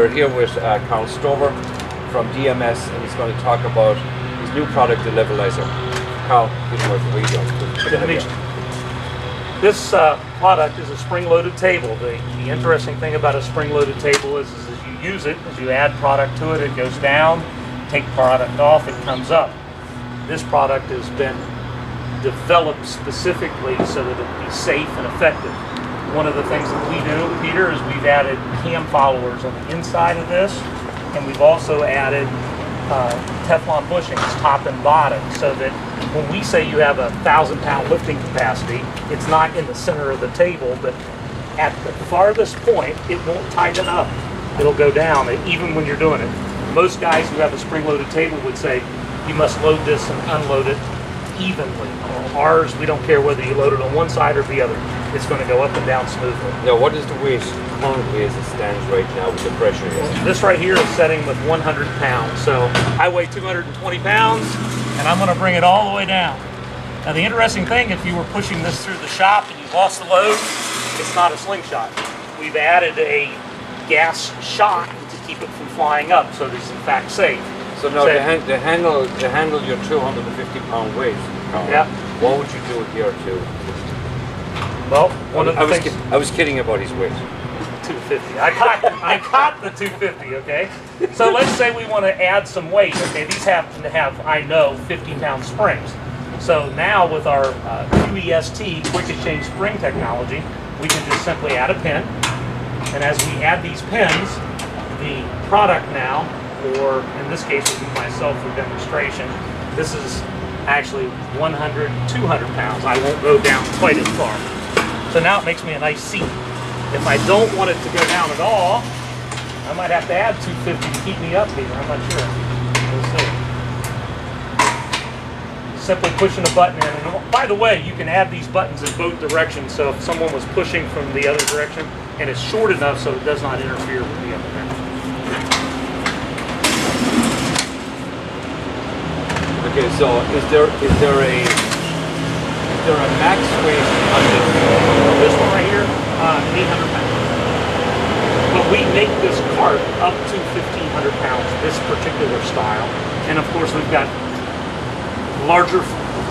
We're here with Carl Stover from d.m.s, and he's going to talk about his new product, the Levelizer. Carl, give me the video. This product is a spring-loaded table. The interesting thing about a spring-loaded table is as you use it, as you add product to it, it goes down. Take product off, it comes up. This product has been developed specifically so that it be safe and effective. One of the things that we do, Peter, is we've added cam followers on the inside of this, and we've also added Teflon bushings, top and bottom, so that when we say you have a 1,000-pound lifting capacity, it's not in the center of the table, but at the farthest point, it won't tighten up. It'll go down, even when you're doing it. Most guys who have a spring-loaded table would say, you must load this and unload it evenly. Ours, we don't care whether you load it on one side or the other. It's going to go up and down smoothly. Now, what is the weight currently as it stands right now with the pressure here? This right here is setting with 100 pounds. So I weigh 220 pounds, and I'm going to bring it all the way down. Now, the interesting thing, if you were pushing this through the shop and you lost the load, it's not a slingshot. We've added a gas shock to keep it from flying up, so it's in fact safe. So now to handle your 250-pound weight, yeah. What would you do here to? Well, I was kidding about his weight. 250. I caught the 250. Okay. So let's say we want to add some weight. Okay. These happen to have, I know, 50-pound springs. So now with our QEST, quick exchange spring technology, we can just simply add a pin. And as we add these pins, the product now, or in this case will be myself for demonstration, this is actually 100, 200 pounds. I won't go down quite as far. So now it makes me a nice seat. If I don't want it to go down at all, I might have to add 250 to keep me up here. I'm not sure. We'll see. Simply pushing a button in. And by the way, you can add these buttons in both directions. So if someone was pushing from the other direction, and it's short enough so it does not interfere with the other direction. Okay, so is there a max weight on this? This one right here, 800 pounds. But we make this cart up to 1,500 pounds, this particular style. And of course, we've got larger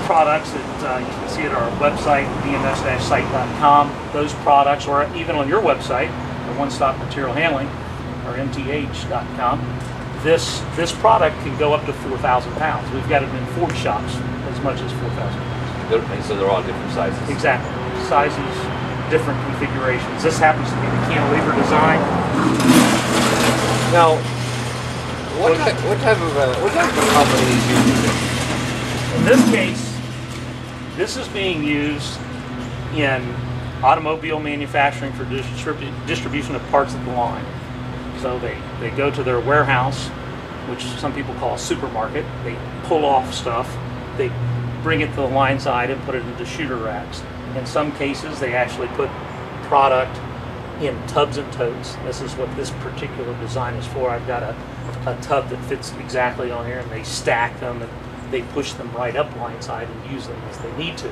products that you can see at our website, d.m.s-site.com. Those products, or even on your website, the One Stop Material Handling, or mth.com. This product can go up to 4,000 pounds. We've got it in 40 shops, as much as 4,000 pounds. So they're all different sizes? Exactly. Sizes, different configurations. This happens to be the cantilever design. Now, what type of company is using this? In this case, this is being used in automobile manufacturing for distribution of parts of the line. So they go to their warehouse, which some people call a supermarket. They pull off stuff. They bring it to the line side and put it into shooter racks. In some cases, they actually put product in tubs and totes. This is what this particular design is for. I've got a tub that fits exactly on here, and they stack them and they push them right up line side and use them as they need to.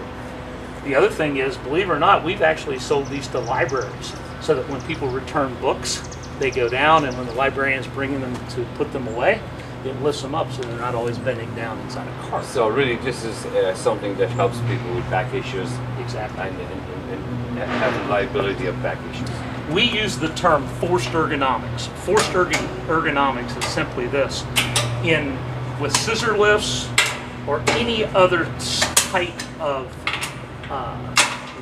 The other thing is, believe it or not, we've actually sold these to libraries so that when people return books, they go down, and when the librarian's bringing them to put them away, it lifts them up so they're not always bending down inside a cart. So really this is something that helps people with back issues. Exactly. And having liability of back issues. We use the term forced ergonomics. Forced ergonomics is simply this. With scissor lifts or any other type of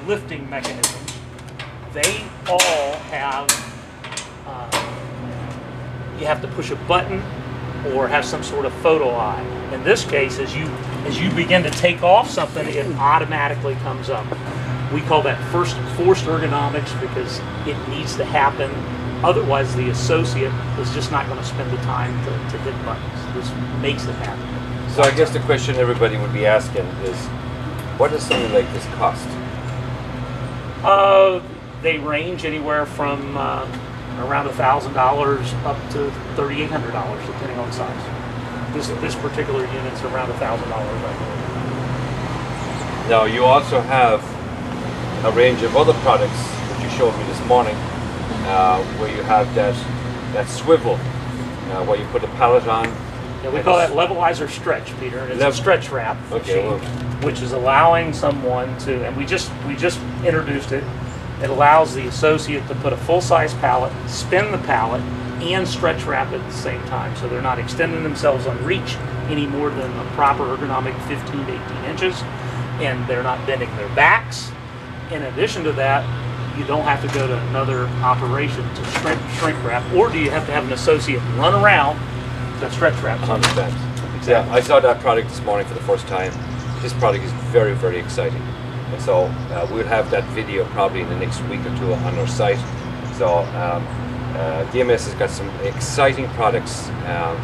lifting mechanisms, they all have you have to push a button or have some sort of photo eye. In this case, as you begin to take off something, it automatically comes up. We call that forced ergonomics because it needs to happen. Otherwise, the associate is just not going to spend the time to hit buttons. This makes it happen. So I guess the question everybody would be asking is, what does something like this cost? They range anywhere from around $1,000 up to $3,800, depending on size. This particular unit's around $1,000 right now. Now you also have a range of other products that you showed me this morning, where you have that that swivel where you put a pallet on. Yeah, we call that Levelizer stretch, Peter. And it's a stretch wrap machine, which is allowing someone to, and we just introduced it. It allows the associate to put a full-size pallet, spin the pallet, and stretch wrap at the same time. So they're not extending themselves on reach any more than a proper ergonomic 15 to 18 inches, and they're not bending their backs. In addition to that, you don't have to go to another operation to shrink wrap, or do you have to have an associate run around to stretch wrap? 100%. Exactly. Yeah, I saw that product this morning for the first time. This product is very, very exciting. And so we'll have that video probably in the next week or two on our site. So d.m.s has got some exciting products,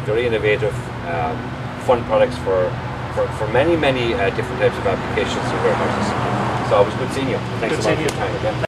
very innovative, fun products for many different types of applications and warehouses. So it was good seeing you. Thanks so much for your time again.